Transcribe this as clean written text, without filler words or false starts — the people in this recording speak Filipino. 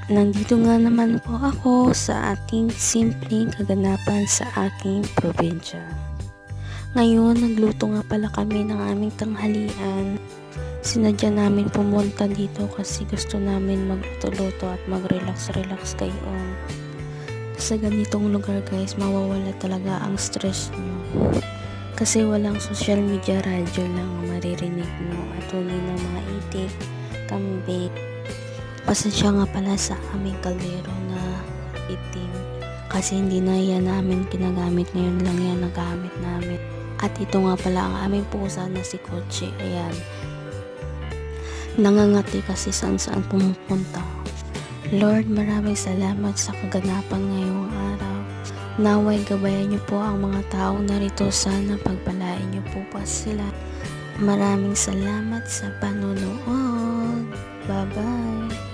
Nandito nga naman po ako sa aking simpleng kaganapan sa aking probinsya. Ngayon, nagluto nga pala kami ng aming tanghalian. Sinadya namin pumunta dito kasi gusto namin magluto-luto at mag-relax-relax kayo. Sa ganitong lugar guys, mawawala talaga ang stress nyo. Kasi walang social media, radyo lang maririnig mo at tuloy ng mga itik, kambing. Pasensya nga pala sa aming kaldero na itim kasi hindi na yan namin ginagamit, ngayon lang yan nagamit namin. At ito nga pala ang aming pusa na si Kochi, ayan, nangangati kasi saan pumupunta. Lord, maraming salamat sa kaganapan ngayong araw. Naway gabayan niyo po ang mga taong narito, sana pagpalain niyo po pa sila. Maraming salamat sa panonood. Bye bye.